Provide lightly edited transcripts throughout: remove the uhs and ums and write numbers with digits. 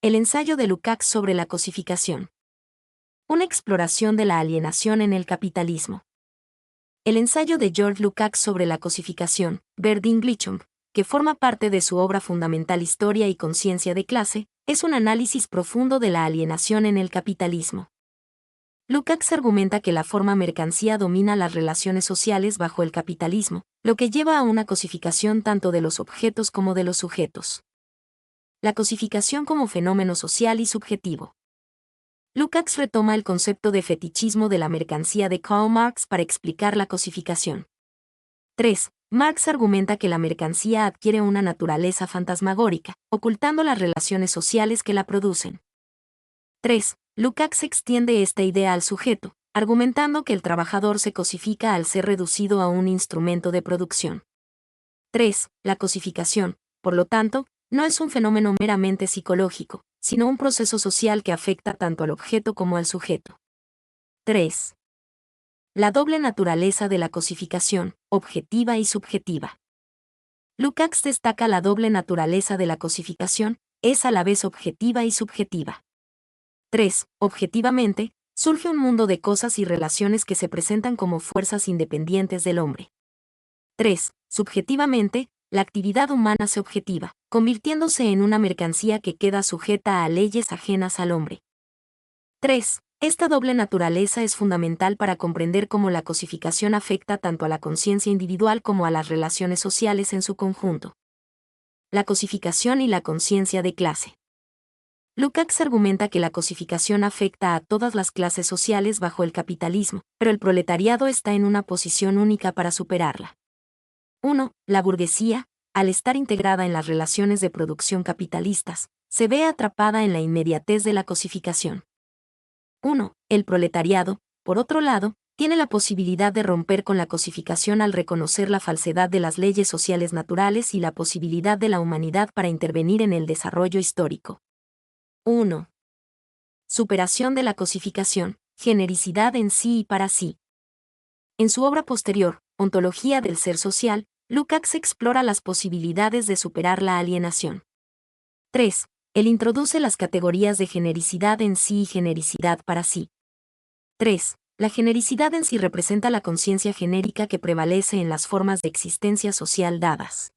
El ensayo de Lukács sobre la cosificación. Una exploración de la alienación en el capitalismo. El ensayo de George Lukács sobre la cosificación, Verdinglichung, que forma parte de su obra fundamental Historia y conciencia de clase, es un análisis profundo de la alienación en el capitalismo. Lukács argumenta que la forma mercancía domina las relaciones sociales bajo el capitalismo, lo que lleva a una cosificación tanto de los objetos como de los sujetos. La cosificación como fenómeno social y subjetivo. Lukács retoma el concepto de fetichismo de la mercancía de Karl Marx para explicar la cosificación. 3. Marx argumenta que la mercancía adquiere una naturaleza fantasmagórica, ocultando las relaciones sociales que la producen. 3. Lukács extiende esta idea al sujeto, argumentando que el trabajador se cosifica al ser reducido a un instrumento de producción. 3. La cosificación, por lo tanto, no es un fenómeno meramente psicológico, sino un proceso social que afecta tanto al objeto como al sujeto. 3. La doble naturaleza de la cosificación, objetiva y subjetiva. Lukács destaca la doble naturaleza de la cosificación, es a la vez objetiva y subjetiva. 3. Objetivamente, surge un mundo de cosas y relaciones que se presentan como fuerzas independientes del hombre. 3. Subjetivamente, la actividad humana se objetiva, convirtiéndose en una mercancía que queda sujeta a leyes ajenas al hombre. 3. Esta doble naturaleza es fundamental para comprender cómo la cosificación afecta tanto a la conciencia individual como a las relaciones sociales en su conjunto. La cosificación y la conciencia de clase. Lukács argumenta que la cosificación afecta a todas las clases sociales bajo el capitalismo, pero el proletariado está en una posición única para superarla. 1. La burguesía, al estar integrada en las relaciones de producción capitalistas, se ve atrapada en la inmediatez de la cosificación. 1. El proletariado, por otro lado, tiene la posibilidad de romper con la cosificación al reconocer la falsedad de las leyes sociales naturales y la posibilidad de la humanidad para intervenir en el desarrollo histórico. 1. Superación de la cosificación, genericidad en sí y para sí. En su obra posterior, Ontología del ser social, Lukács explora las posibilidades de superar la alienación. 3. Él introduce las categorías de genericidad en sí y genericidad para sí. 3. La genericidad en sí representa la conciencia genérica que prevalece en las formas de existencia social dadas.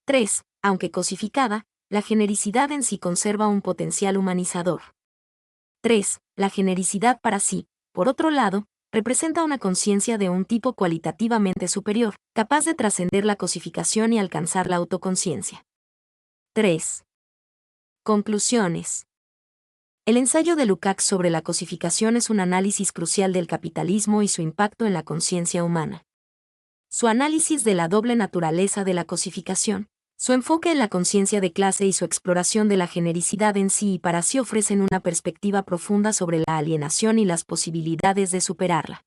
3. Aunque cosificada, la genericidad en sí conserva un potencial humanizador. 3. La genericidad para sí, por otro lado, representa una conciencia de un tipo cualitativamente superior, capaz de trascender la cosificación y alcanzar la autoconciencia. 3. Conclusiones. El ensayo de Lukács sobre la cosificación es un análisis crucial del capitalismo y su impacto en la conciencia humana. Su análisis de la doble naturaleza de la cosificación, su enfoque en la conciencia de clase y su exploración de la genericidad en sí y para sí ofrecen una perspectiva profunda sobre la alienación y las posibilidades de superarla.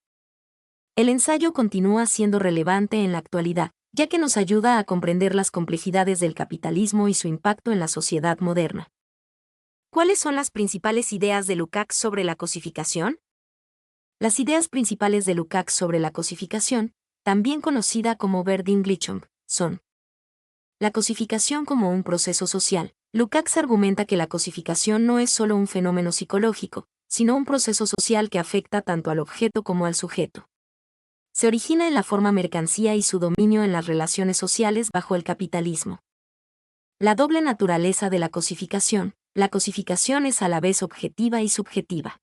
El ensayo continúa siendo relevante en la actualidad, ya que nos ayuda a comprender las complejidades del capitalismo y su impacto en la sociedad moderna. ¿Cuáles son las principales ideas de Lukács sobre la cosificación? Las ideas principales de Lukács sobre la cosificación, también conocida como Verdinglichung, son: la cosificación como un proceso social. Lukács argumenta que la cosificación no es solo un fenómeno psicológico, sino un proceso social que afecta tanto al objeto como al sujeto. Se origina en la forma mercancía y su dominio en las relaciones sociales bajo el capitalismo. La doble naturaleza de la cosificación. La cosificación es a la vez objetiva y subjetiva.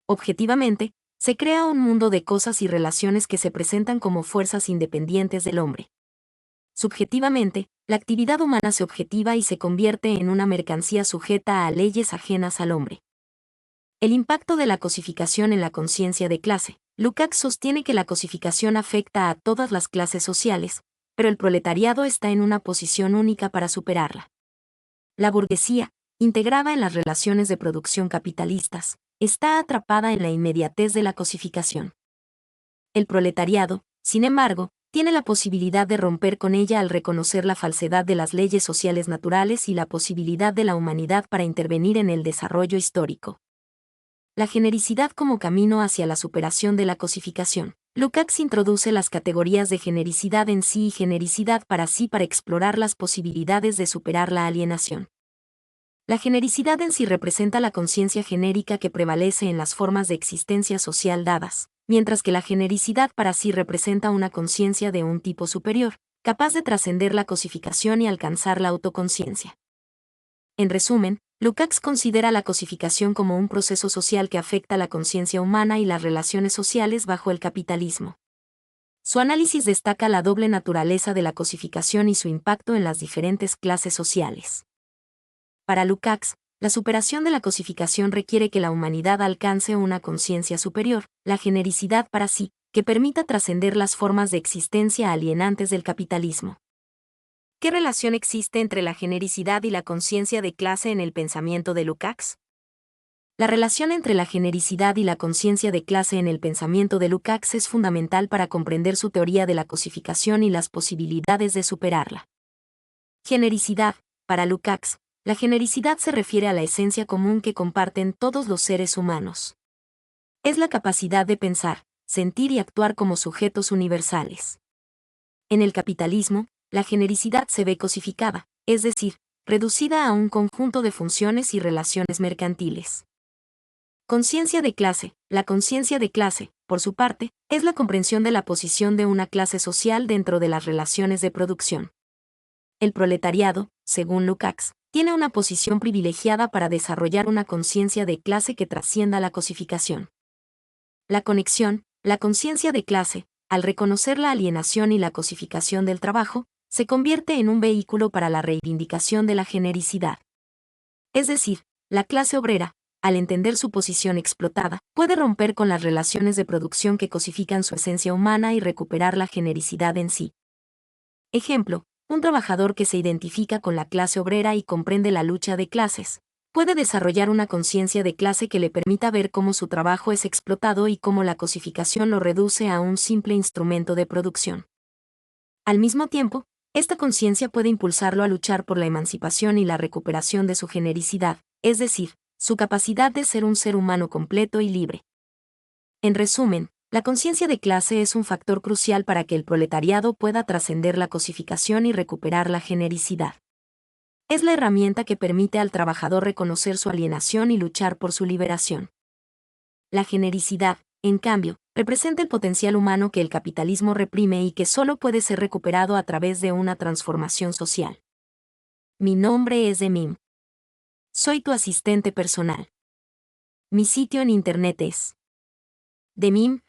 Objetivamente, se crea un mundo de cosas y relaciones que se presentan como fuerzas independientes del hombre. Subjetivamente, la actividad humana se objetiva y se convierte en una mercancía sujeta a leyes ajenas al hombre. El impacto de la cosificación en la conciencia de clase. Lukács sostiene que la cosificación afecta a todas las clases sociales, pero el proletariado está en una posición única para superarla. La burguesía, integrada en las relaciones de producción capitalistas, está atrapada en la inmediatez de la cosificación. El proletariado, sin embargo, tiene la posibilidad de romper con ella al reconocer la falsedad de las leyes sociales naturales y la posibilidad de la humanidad para intervenir en el desarrollo histórico. La genericidad como camino hacia la superación de la cosificación. Lukács introduce las categorías de genericidad en sí y genericidad para sí para explorar las posibilidades de superar la alienación. La genericidad en sí representa la conciencia genérica que prevalece en las formas de existencia social dadas, mientras que la genericidad para sí representa una conciencia de un tipo superior, capaz de trascender la cosificación y alcanzar la autoconciencia. En resumen, Lukács considera la cosificación como un proceso social que afecta la conciencia humana y las relaciones sociales bajo el capitalismo. Su análisis destaca la doble naturaleza de la cosificación y su impacto en las diferentes clases sociales. Para Lukács, la superación de la cosificación requiere que la humanidad alcance una conciencia superior, la genericidad para sí, que permita trascender las formas de existencia alienantes del capitalismo. ¿Qué relación existe entre la genericidad y la conciencia de clase en el pensamiento de Lukács? La relación entre la genericidad y la conciencia de clase en el pensamiento de Lukács es fundamental para comprender su teoría de la cosificación y las posibilidades de superarla. Genericidad. Para Lukács, la genericidad se refiere a la esencia común que comparten todos los seres humanos. Es la capacidad de pensar, sentir y actuar como sujetos universales. En el capitalismo, la genericidad se ve cosificada, es decir, reducida a un conjunto de funciones y relaciones mercantiles. Conciencia de clase. La conciencia de clase, por su parte, es la comprensión de la posición de una clase social dentro de las relaciones de producción. El proletariado, según Lukács, tiene una posición privilegiada para desarrollar una conciencia de clase que trascienda la cosificación. La conexión. La conciencia de clase, al reconocer la alienación y la cosificación del trabajo, se convierte en un vehículo para la reivindicación de la genericidad. Es decir, la clase obrera, al entender su posición explotada, puede romper con las relaciones de producción que cosifican su esencia humana y recuperar la genericidad en sí. Ejemplo, un trabajador que se identifica con la clase obrera y comprende la lucha de clases, puede desarrollar una conciencia de clase que le permita ver cómo su trabajo es explotado y cómo la cosificación lo reduce a un simple instrumento de producción. Al mismo tiempo, esta conciencia puede impulsarlo a luchar por la emancipación y la recuperación de su genericidad, es decir, su capacidad de ser un ser humano completo y libre. En resumen, la conciencia de clase es un factor crucial para que el proletariado pueda trascender la cosificación y recuperar la genericidad. Es la herramienta que permite al trabajador reconocer su alienación y luchar por su liberación. La genericidad, en cambio, representa el potencial humano que el capitalismo reprime y que solo puede ser recuperado a través de una transformación social. Mi nombre es Demim. Soy tu asistente personal. Mi sitio en internet es demim.es.tl